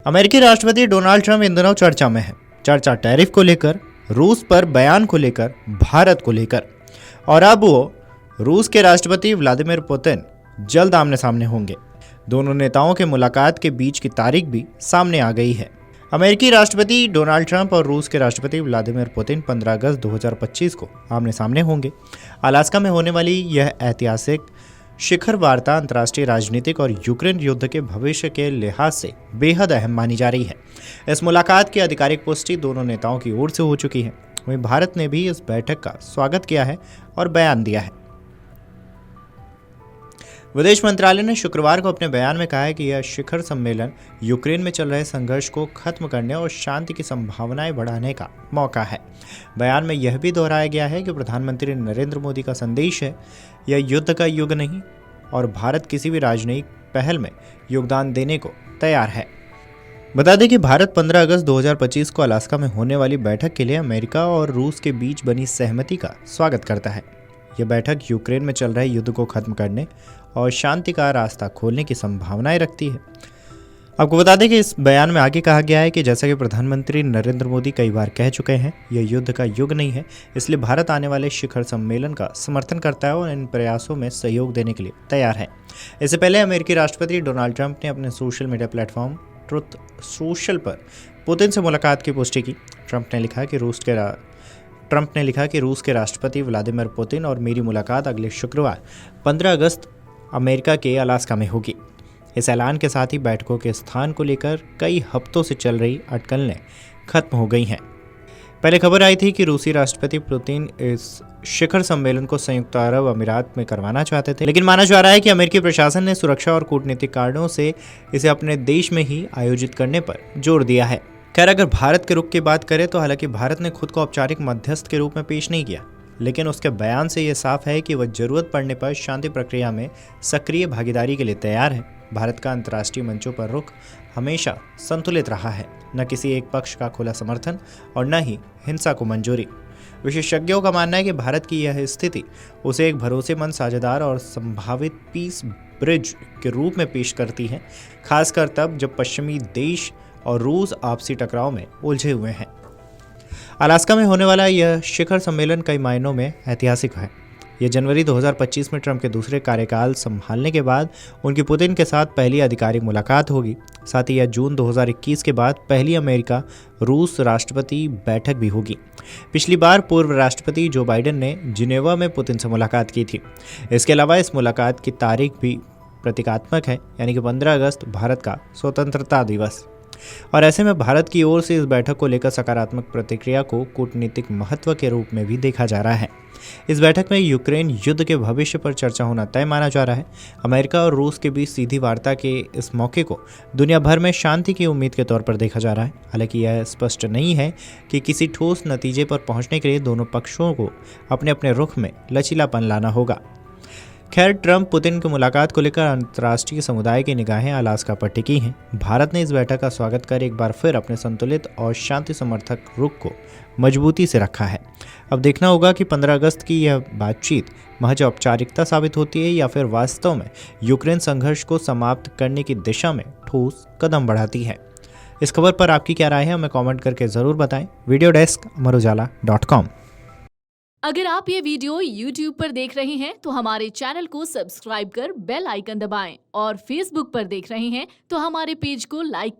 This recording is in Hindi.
अमेरिकी राष्ट्रपति डोनाल्ड ट्रंप इन दिनों चर्चा में है। चर्चा टैरिफ को लेकर, रूस पर बयान को लेकर, भारत को लेकर, और अब वो रूस के राष्ट्रपति व्लादिमीर पुतिन जल्द आमने सामने होंगे। दोनों नेताओं के मुलाकात के बीच की तारीख भी सामने आ गई है। अमेरिकी राष्ट्रपति डोनाल्ड ट्रंप और रूस के राष्ट्रपति व्लादिमीर पुतिन 15 अगस्त 2025 को आमने सामने होंगे। अलास्का में होने वाली यह ऐतिहासिक शिखर वार्ता अंतर्राष्ट्रीय राजनीतिक और यूक्रेन युद्ध के भविष्य के लिहाज से बेहद अहम मानी जा रही है। इस मुलाकात की आधिकारिक पुष्टि दोनों नेताओं की ओर से हो चुकी है। वहीं भारत ने भी इस बैठक का स्वागत किया है और बयान दिया है। विदेश मंत्रालय ने शुक्रवार को अपने बयान में कहा है कि यह शिखर सम्मेलन यूक्रेन में चल रहे संघर्ष को खत्म करने और शांति की संभावनाएं बढ़ाने का मौका है। बयान में यह भी दोहराया गया है कि प्रधानमंत्री नरेंद्र मोदी का संदेश है, यह युद्ध का युग नहीं और भारत किसी भी राजनयिक पहल में योगदान देने को तैयार है। बता दें कि भारत 15 अगस्त 2025 को अलास्का में होने वाली बैठक के लिए अमेरिका और रूस के बीच बनी सहमति का स्वागत करता है। यह बैठक यूक्रेन में चल रहे युद्ध को खत्म करने और शांति का रास्ता खोलने की संभावनाएं रखती है। आपको बता दें कि इस बयान में आगे कहा गया है कि जैसा कि प्रधानमंत्री नरेंद्र मोदी कई बार कह चुके हैं, यह युद्ध का युग नहीं है, इसलिए भारत आने वाले शिखर सम्मेलन का समर्थन करता है और इन प्रयासों में सहयोग देने के लिए तैयार है। इससे पहले अमेरिकी राष्ट्रपति डोनाल्ड ट्रंप ने अपने social media platform truth social पर पुतिन से मुलाकात की पुष्टि की। ट्रंप ने लिखा कि रूस के राष्ट्रपति व्लादिमीर पुतिन और मेरी मुलाकात अगले शुक्रवार 15 अगस्त अमेरिका के अलास्का में होगी। इस ऐलान के साथ ही बैठकों के स्थान को लेकर कई हफ्तों से चल रही अटकलें खत्म हो गई हैं। पहले खबर आई थी कि रूसी राष्ट्रपति पुतिन इस शिखर सम्मेलन को संयुक्त अरब अमीरात में करवाना चाहते थे, लेकिन माना जा रहा है कि अमेरिकी प्रशासन ने सुरक्षा और कूटनीतिक कारणों से इसे अपने देश में ही आयोजित करने पर जोर दिया है। खैर, अगर भारत के रुख की बात करें तो हालांकि भारत ने खुद को औपचारिक मध्यस्थ के रूप में पेश नहीं किया, लेकिन उसके बयान से यह साफ है कि वह जरूरत पड़ने पर शांति प्रक्रिया में सक्रिय भागीदारी के लिए तैयार है। भारत का अंतर्राष्ट्रीय मंचों पर रुख हमेशा संतुलित रहा है, न किसी एक पक्ष का खुला समर्थन और न ही हिंसा को मंजूरी। विशेषज्ञों का मानना है कि भारत की यह स्थिति उसे एक भरोसेमंद साझेदार और संभावित पीस ब्रिज के रूप में पेश करती है, खासकर तब जब पश्चिमी देश और रूस आपसी टकराव में उलझे हुए हैं। अलास्का में होने वाला यह शिखर सम्मेलन कई मायनों में ऐतिहासिक है। यह जनवरी 2025 में ट्रंप के दूसरे कार्यकाल संभालने के बाद उनकी पुतिन के साथ पहली आधिकारिक मुलाकात होगी। साथ ही यह जून 2021 के बाद पहली अमेरिका रूस राष्ट्रपति बैठक भी होगी। पिछली बार पूर्व राष्ट्रपति जो बाइडेन ने जिनेवा में पुतिन से मुलाकात की थी। इसके अलावा इस मुलाकात की तारीख भी प्रतीकात्मक है, यानी कि 15 अगस्त भारत का स्वतंत्रता दिवस। और ऐसे में भारत की ओर से इस बैठक को लेकर सकारात्मक प्रतिक्रिया को कूटनीतिक महत्व के रूप में भी देखा जा रहा है। इस बैठक में यूक्रेन युद्ध के भविष्य पर चर्चा होना तय माना जा रहा है। अमेरिका और रूस के बीच सीधी वार्ता के इस मौके को दुनिया भर में शांति की उम्मीद के तौर पर देखा जा रहा है। हालांकि यह स्पष्ट नहीं है कि किसी ठोस नतीजे पर पहुंचने के लिए दोनों पक्षों को अपने अपने रुख में लचीलापन लाना होगा। खैर, ट्रंप पुतिन की मुलाकात को लेकर अंतर्राष्ट्रीय समुदाय की निगाहें अलास्का पर टिकी हैं। भारत ने इस बैठक का स्वागत कर एक बार फिर अपने संतुलित और शांति समर्थक रुख को मजबूती से रखा है। अब देखना होगा कि 15 अगस्त की यह बातचीत महज औपचारिकता साबित होती है या फिर वास्तव में यूक्रेन संघर्ष को समाप्त करने की दिशा में ठोस कदम बढ़ाती है। इस खबर पर आपकी क्या राय है, हमें कॉमेंट करके ज़रूर बताएं। Video desk Amar Ujala dot com. अगर आप ये वीडियो YouTube पर देख रहे हैं तो हमारे चैनल को सब्सक्राइब कर बेल आइकन दबाएं और Facebook पर देख रहे हैं तो हमारे पेज को लाइक